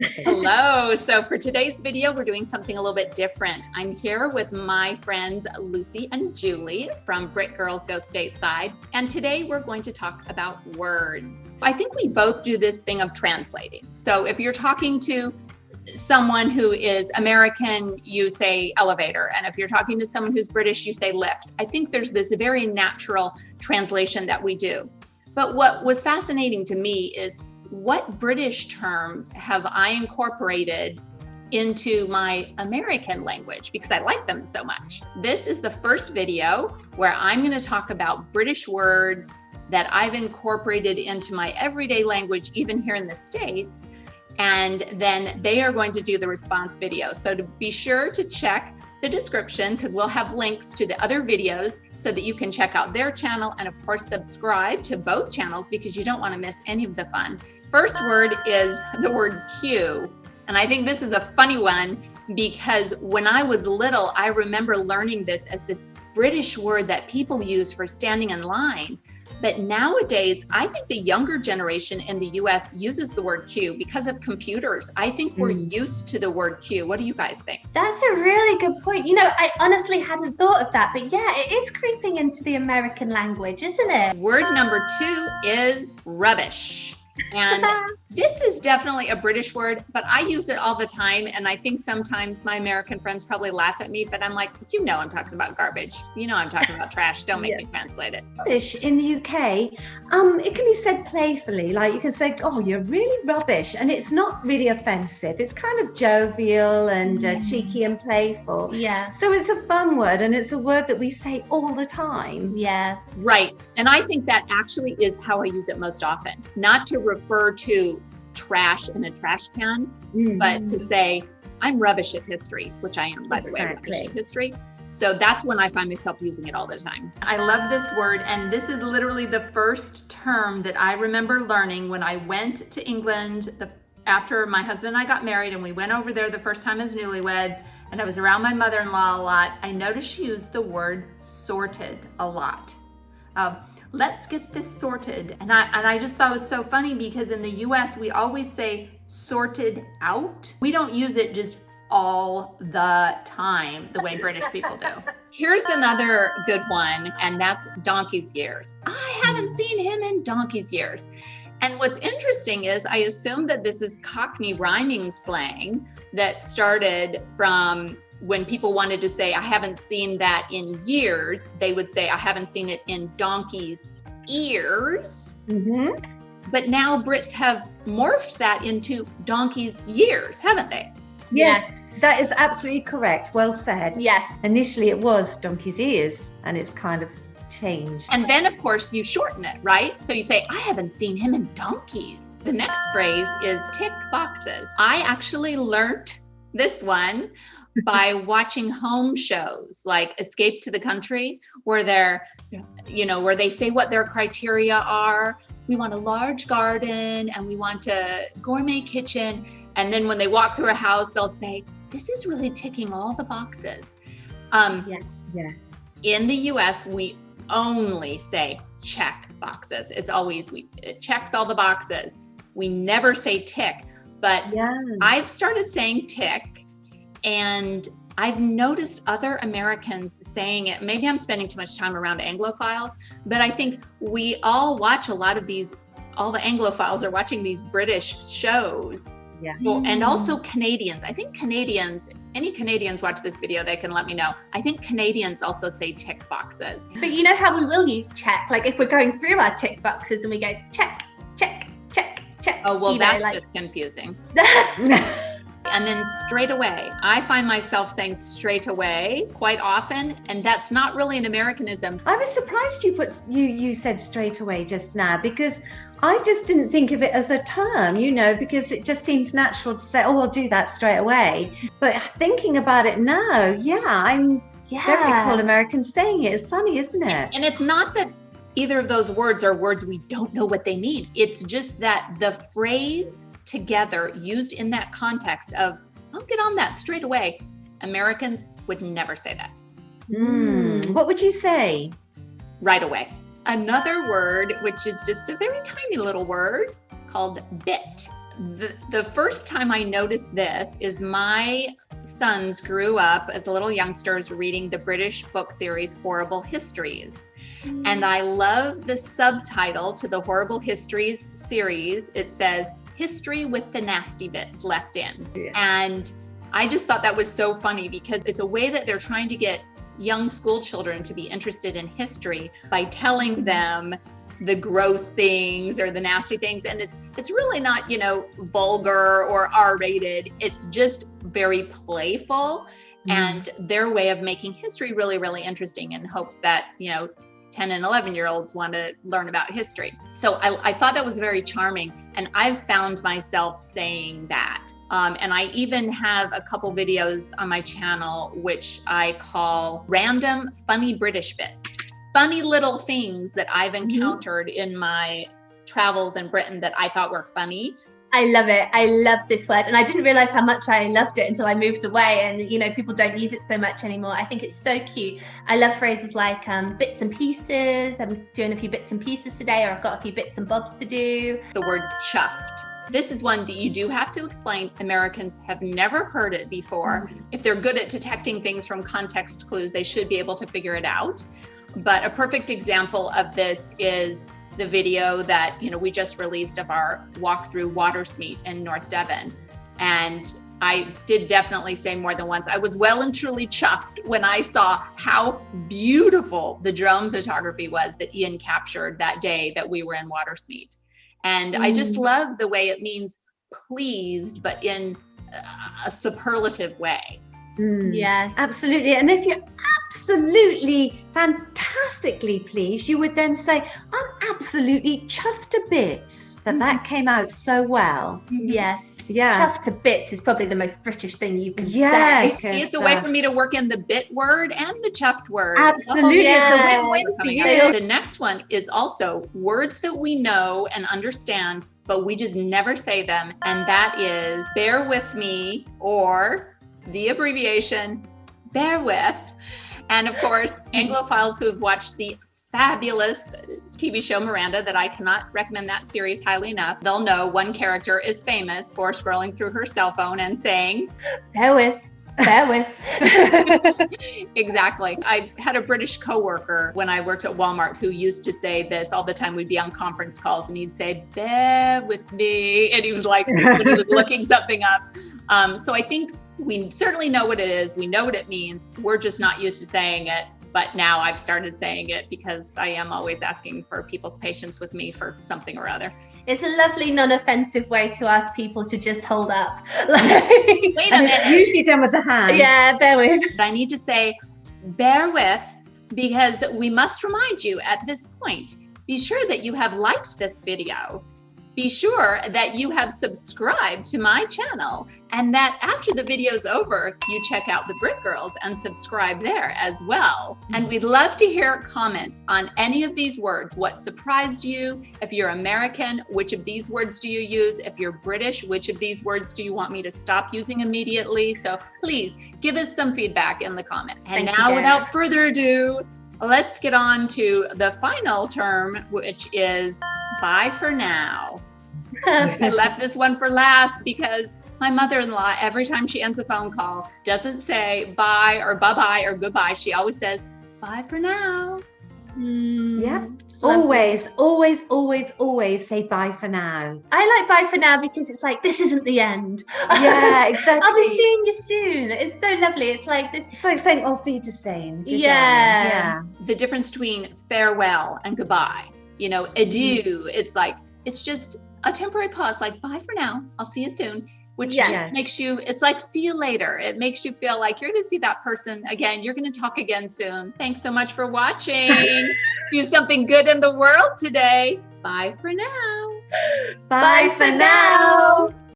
Hello. So for today's video, we're doing something a little bit different. I'm here with my friends Lucy and Julie from Brit Girls Go Stateside. And today we're going to talk about words. I think we both do this thing of translating. So if you're talking to someone who is American, you say elevator. And if you're talking to someone who's British, you say lift. I think there's this very natural translation that we do. But what was fascinating to me is what British terms have I incorporated into my American language because I like them so much. This is the first video where I'm going to talk about British words that I've incorporated into my everyday language, even here in the States. And then they are going to do the response video. So to be sure to check the description because we'll have links to the other videos so that you can check out their channel and of course subscribe to both channels because you don't want to miss any of the fun. First word is the word queue. And I think this is a funny one because when I was little, I remember learning this as this British word that people use for standing in line. But nowadays, I think the younger generation in the US uses the word queue because of computers. I think we're used to the word queue. What do you guys think? That's a really good point. You know, I honestly hadn't thought of that, but yeah, it is creeping into the American language, isn't it? Word number 2 is rubbish. And this is definitely a British word, but I use it all the time. And I think sometimes my American friends probably laugh at me, but I'm like, you know, I'm talking about garbage. You know, I'm talking about trash. Don't make me translate it. Rubbish in the UK, it can be said playfully. Like you can say, oh, you're really rubbish. And it's not really offensive. It's kind of jovial and cheeky and playful. Yeah. So it's a fun word and it's a word that we say all the time. Yeah. Right. And I think that actually is how I use it most often. Not to refer to trash in a trash can, but to say, I'm rubbish at history, which I am, by the way, rubbish at history. So that's when I find myself using it all the time. I love this word. And this is literally the first term that I remember learning when I went to England after my husband and I got married and we went over there the first time as newlyweds and I was around my mother-in-law a lot. I noticed she used the word sorted a lot. Let's get this sorted. And I just thought it was so funny because in the US, we always say sorted out. We don't use it just all the time the way British people do. Here's another good one, and that's donkey's years. I haven't seen him in donkey's years. And what's interesting is I assume that this is Cockney rhyming slang that started from when people wanted to say, I haven't seen that in years, they would say, I haven't seen it in donkey's ears. But now Brits have morphed that into donkey's years, haven't they? Yes, that is absolutely correct. Well said. Yes. Initially it was donkey's ears and it's kind of changed. And then of course you shorten it, right? So you say, I haven't seen him in donkeys. The next phrase is tick boxes. I actually learned this one by watching home shows like Escape to the Country, where where they say what their criteria are. We want a large garden and we want a gourmet kitchen. And then when they walk through a house, they'll say, this is really ticking all the boxes. Yes. In the US, we only say check boxes. It's always, it checks all the boxes. We never say tick, but I've started saying tick. And I've noticed other Americans saying it. Maybe I'm spending too much time around Anglophiles, but I think we all watch a lot of these, all the Anglophiles are watching these British shows. Yeah. Well, and also Canadians. I think Canadians, any Canadians watch this video, they can let me know. I think Canadians also say tick boxes. But you know how we will use check? Like if we're going through our tick boxes and we go check, check, check, check. Oh, well, that's just confusing. And then straight away. I find myself saying straight away quite often, and that's not really an Americanism. I was surprised you said straight away just now because I just didn't think of it as a term, because it just seems natural to say, oh, I'll do that straight away. But thinking about it now, I don't recall Americans saying it. It's funny, isn't it? And it's not that either of those words are words we don't know what they mean. It's just that the phrase together used in that context of, I'll get on that straight away. Americans would never say that. What would you say? Right away. Another word, which is just a very tiny little word called bit. The first time I noticed this is my sons grew up as little youngsters reading the British book series Horrible Histories. And I love the subtitle to the Horrible Histories series. It says, History with the Nasty Bits Left In. Yeah. And I just thought that was so funny because it's a way that they're trying to get young school children to be interested in history by telling them the gross things or the nasty things. And it's really not, vulgar or R-rated. It's just very playful and their way of making history really, really interesting in hopes that, 10 and 11-year-olds want to learn about history. So I thought that was very charming. And I've found myself saying that. And I even have a couple videos on my channel, which I call random funny British bits. Funny little things that I've encountered in my travels in Britain that I thought were funny. I love it. I love this word. And I didn't realize how much I loved it until I moved away. And, people don't use it so much anymore. I think it's so cute. I love phrases like bits and pieces. I'm doing a few bits and pieces today, or I've got a few bits and bobs to do. The word chuffed. This is one that you do have to explain. Americans have never heard it before. If they're good at detecting things from context clues, they should be able to figure it out. But a perfect example of this is the video that we just released of our walk through Watersmeet in North Devon. And I did definitely say more than once, I was well and truly chuffed when I saw how beautiful the drone photography was that Ian captured that day that we were in Watersmeet. And I just love the way it means pleased, but in a superlative way. Yes, absolutely. And if you're absolutely fantastically pleased, you would then say, I'm absolutely chuffed to bits that came out so well. Yes. Yeah. Chuffed to bits is probably the most British thing you can say. It's a way for me to work in the bit word and the chuffed word. Absolutely. It's a win-win for you. The next one is also words that we know and understand, but we just never say them. And that is bear with me, or the abbreviation bear with. And of course, Anglophiles who have watched the fabulous TV show Miranda, that I cannot recommend that series highly enough, they'll know one character is famous for scrolling through her cell phone and saying, bear with. Exactly. I had a British coworker when I worked at Walmart who used to say this all the time. We'd be on conference calls and he'd say, bear with me. And he was like, when he was looking something up. So I think we certainly know what it is. We know what it means. We're just not used to saying it. But now I've started saying it because I am always asking for people's patience with me for something or other. It's a lovely, non-offensive way to ask people to just hold up. Wait a minute. It's usually done with the hand. Yeah, bear with. I need to say, bear with, because we must remind you at this point, be sure that you have liked this video. Be sure that you have subscribed to my channel, and that after the video's over, you check out the Brit Girls and subscribe there as well. And we'd love to hear comments on any of these words. What surprised you? If you're American, which of these words do you use? If you're British, which of these words do you want me to stop using immediately? So please give us some feedback in the comment. And now, without further ado, let's get on to the final term, which is bye for now. I left this one for last because my mother-in-law, every time she ends a phone call, doesn't say bye or bye-bye or goodbye. She always says, bye for now. Yeah. Always say bye for now. I like bye for now because it's like, this isn't the end. Yeah, exactly. I'll be seeing you soon. It's so lovely. It's like this. It's like saying auf Wiedersehen. Yeah. The difference between farewell and goodbye, adieu. It's like, it's just a temporary pause, like bye for now. I'll see you soon. Which just makes you, it's like, see you later. It makes you feel like you're going to see that person again. You're going to talk again soon. Thanks so much for watching. Do something good in the world today. Bye for now. Bye for now.